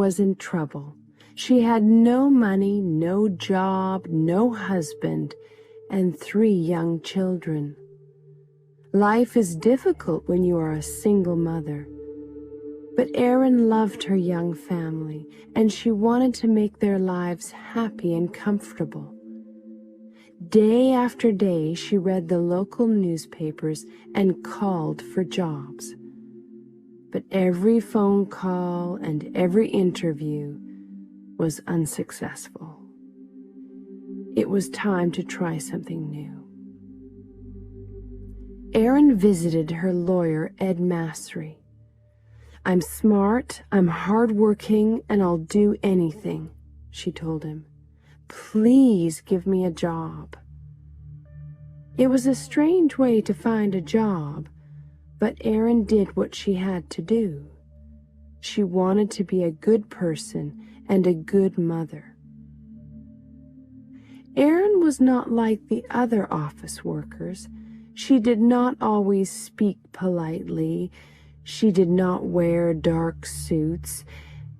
was in trouble. She had no money, no job, no husband, and 3 young children. Life is difficult when you are a single mother. But Erin loved her young family, and she wanted to make their lives happy and comfortable. Day after day, she read the local newspapers and called for jobs. But every phone call and every interview was unsuccessful. It was time to try something new. Erin visited her lawyer, Ed Massery. "I'm smart, I'm hardworking, and I'll do anything," she told him. "Please give me a job." It was a strange way to find a job, but Erin did what she had to do. She wanted to be a good person and a good mother. Erin was not like the other office workers. She did not always speak politely. She did not wear dark suits,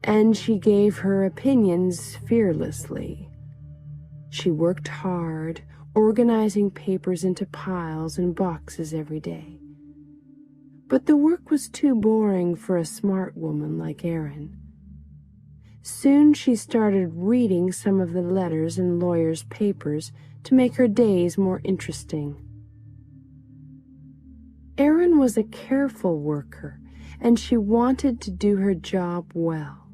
and she gave her opinions fearlessly. She worked hard, organizing papers into piles and boxes every day. But the work was too boring for a smart woman like Erin. Soon she started reading some of the letters in lawyers' papers to make her days more interesting. Erin was a careful worker, and she wanted to do her job well.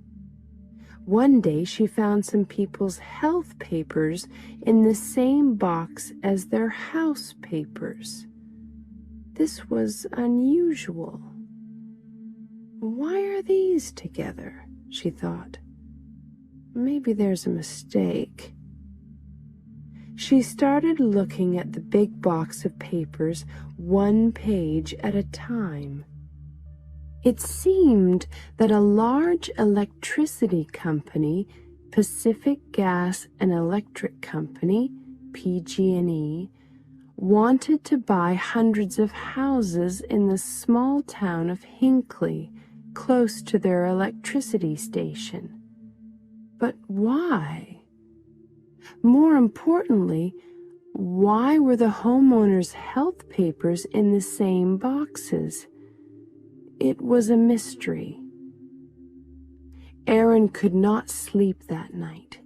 One day she found some people's health papers in the same box as their house papers. This was unusual. "Why are these together?" she thought. "Maybe there's a mistake." She started looking at the big box of papers, 1 page at a time. It seemed that a large electricity company, Pacific Gas and Electric Company, PG&E, wanted to buy hundreds of houses in the small town of Hinckley, close to their electricity station. But why? More importantly, why were the homeowners' health papers in the same boxes? It was a mystery. Erin could not sleep that night.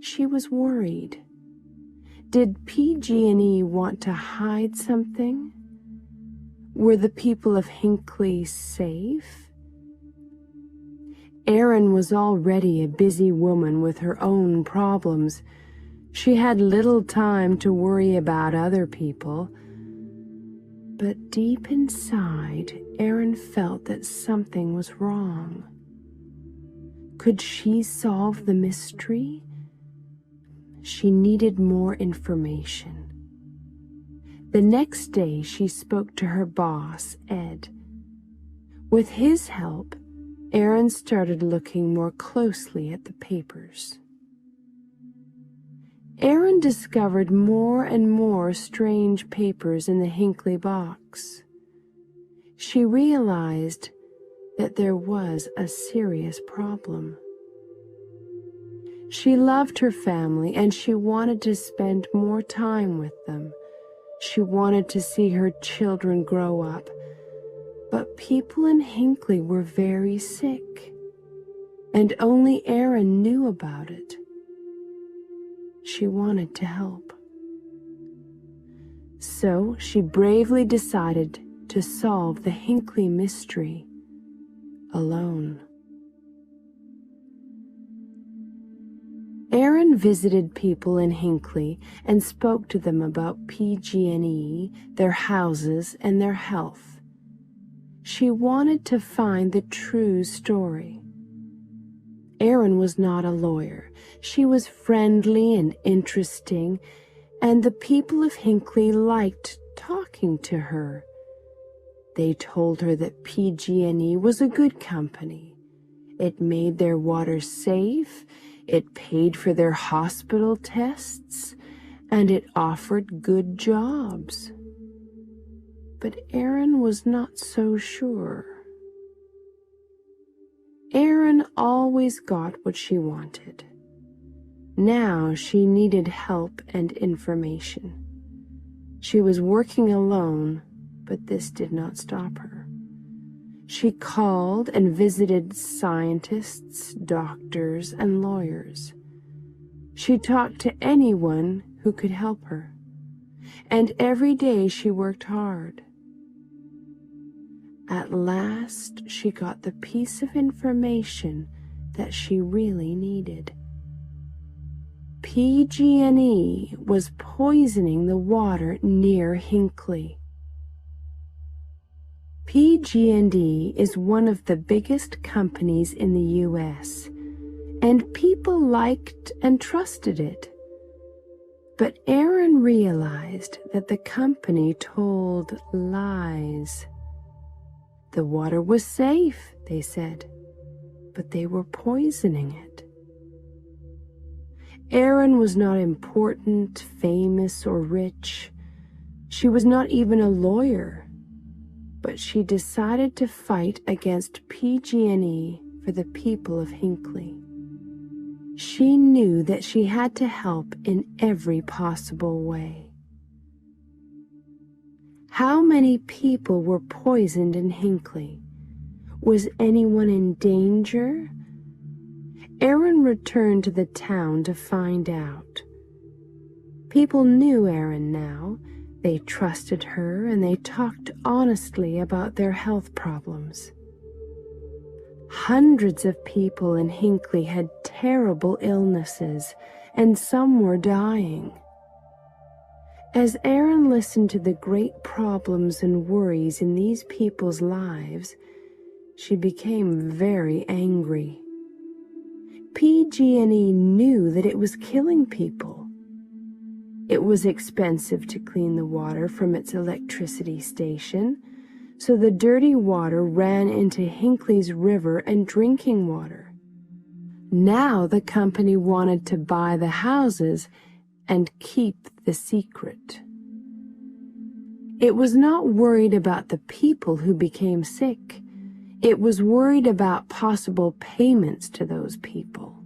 She was worried. Did PG&E want to hide something? Were the people of Hinckley safe? Erin was already a busy woman with her own problems. She had little time to worry about other people. But deep inside, Erin felt that something was wrong. Could she solve the mystery? She needed more information. The next day, she spoke to her boss, Ed. With his help, Erin started looking more closely at the papers. Erin discovered more and more strange papers in the Hinckley box. She realized that there was a serious problem. She loved her family, and she wanted to spend more time with them. She wanted to see her children grow up. But people in Hinckley were very sick, and only Erin knew about it. She wanted to help. So she bravely decided to solve the Hinckley mystery alone. Erin visited people in Hinckley and spoke to them about PG&E, their houses, and their health. She wanted to find the true story. Erin was not a lawyer. She was friendly and interesting, and the people of Hinckley liked talking to her. They told her that PG&E was a good company. It made their water safe, it paid for their hospital tests, and it offered good jobs. But Erin was not so sure. Erin always got what she wanted. Now she needed help and information. She was working alone, but this did not stop her. She called and visited scientists, doctors, and lawyers. She talked to anyone who could help her, and every day she worked hard. At last, she got the piece of information that she really needed. PG&E was poisoning the water near Hinckley. PG&E is one of the biggest companies in the U.S., and people liked and trusted it. But Erin realized that the company told lies. The water was safe, they said, but they were poisoning it. Erin was not important, famous, or rich. She was not even a lawyer, but she decided to fight against PG&E for the people of Hinckley. She knew that she had to help in every possible way. How many people were poisoned in Hinckley? Was anyone in danger? Erin returned to the town to find out. People knew Erin now. They trusted her and they talked honestly about their health problems. Hundreds of people in Hinckley had terrible illnesses, and some were dying. As Erin listened to the great problems and worries in these people's lives, she became very angry. PG&E knew that it was killing people. It was expensive to clean the water from its electricity station, so the dirty water ran into Hinckley's river and drinking water. Now the company wanted to buy the houses and keep the secret. It was not worried about the people who became sick. It was worried about possible payments to those people.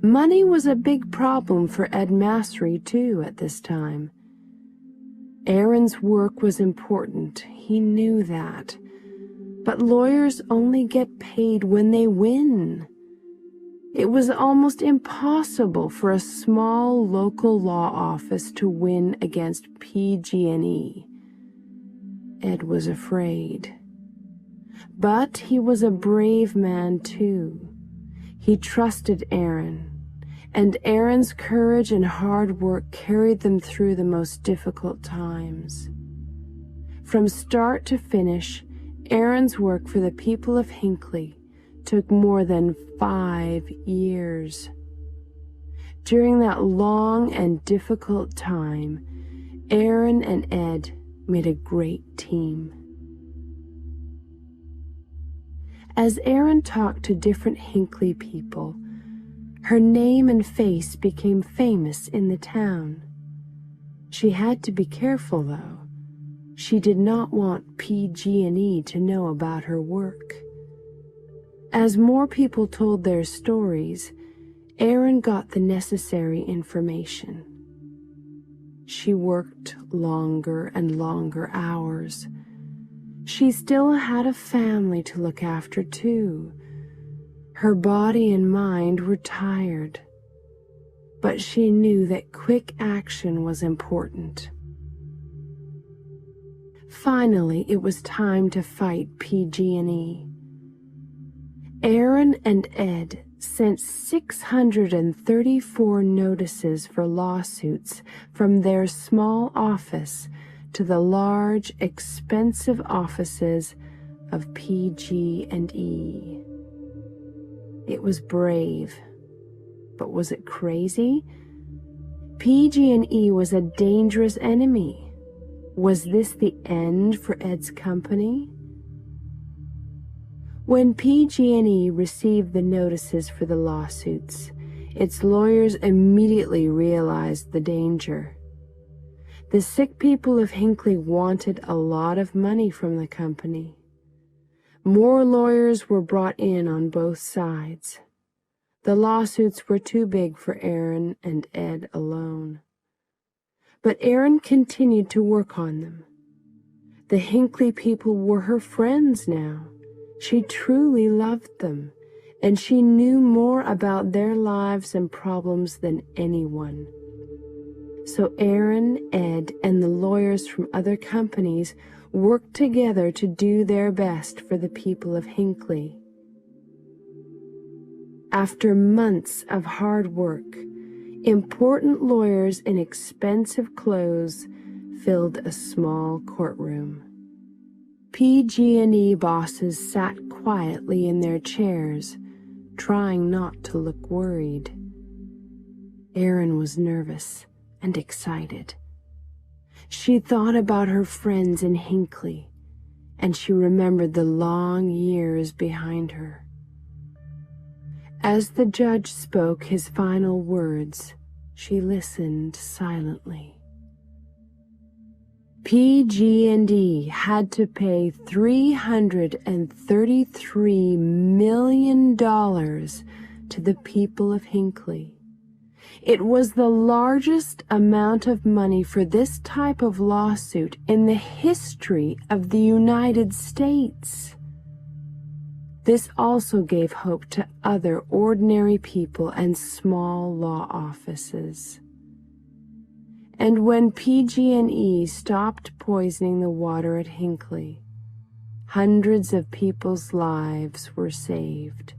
Money was a big problem for Ed Masry, too, at this time. Erin's work was important. He knew that. But lawyers only get paid when they win. It was almost impossible for a small local law office to win against PG&E. Ed was afraid. But he was a brave man, too. He trusted Erin, and Erin's courage and hard work carried them through the most difficult times. From start to finish, Erin's work for the people of Hinckley took more than 5 years. During that long and difficult time, Erin and Ed made a great team. As Erin talked to different Hinckley people, her name and face became famous in the town. She had to be careful, though. She did not want PG&E to know about her work. As more people told their stories, Erin got the necessary information. She worked longer and longer hours. She still had a family to look after, too. Her body and mind were tired, but she knew that quick action was important. Finally, it was time to fight PG&E. Erin and Ed sent 634 notices for lawsuits from their small office to the large, expensive offices of PG&E. It was brave, but was it crazy? PG&E was a dangerous enemy. Was this the end for Ed's company? When PG&E received the notices for the lawsuits, its lawyers immediately realized the danger. The sick people of Hinckley wanted a lot of money from the company. More lawyers were brought in on both sides. The lawsuits were too big for Aaron and Ed alone. But Aaron continued to work on them. The Hinckley people were her friends now. She truly loved them, and she knew more about their lives and problems than anyone. So Aaron, Ed, and the lawyers from other companies worked together to do their best for the people of Hinckley. After months of hard work, important lawyers in expensive clothes filled a small courtroom. PG&E bosses sat quietly in their chairs, trying not to look worried. Erin was nervous and excited. She thought about her friends in Hinckley, and she remembered the long years behind her. As the judge spoke his final words, she listened silently. PG&E had to pay $333 million to the people of Hinckley. It was the largest amount of money for this type of lawsuit in the history of the United States. This also gave hope to other ordinary people and small law offices. And when PG&E stopped poisoning the water at Hinckley, hundreds of people's lives were saved.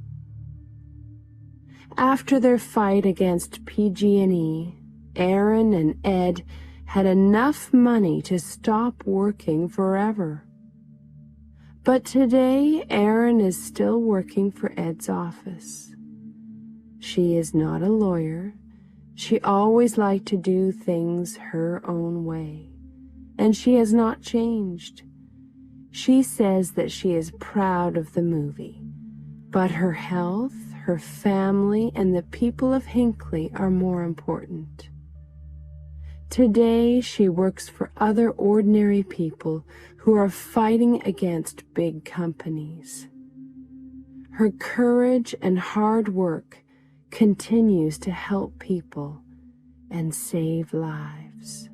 After their fight against PG&E, Aaron and Ed had enough money to stop working forever. But today, Aaron is still working for Ed's office. She is not a lawyer. She always liked to do things her own way, and she has not changed. She says that she is proud of the movie, but her health, her family, and the people of Hinckley are more important. Today, she works for other ordinary people who are fighting against big companies. Her courage and hard work continues to help people and save lives.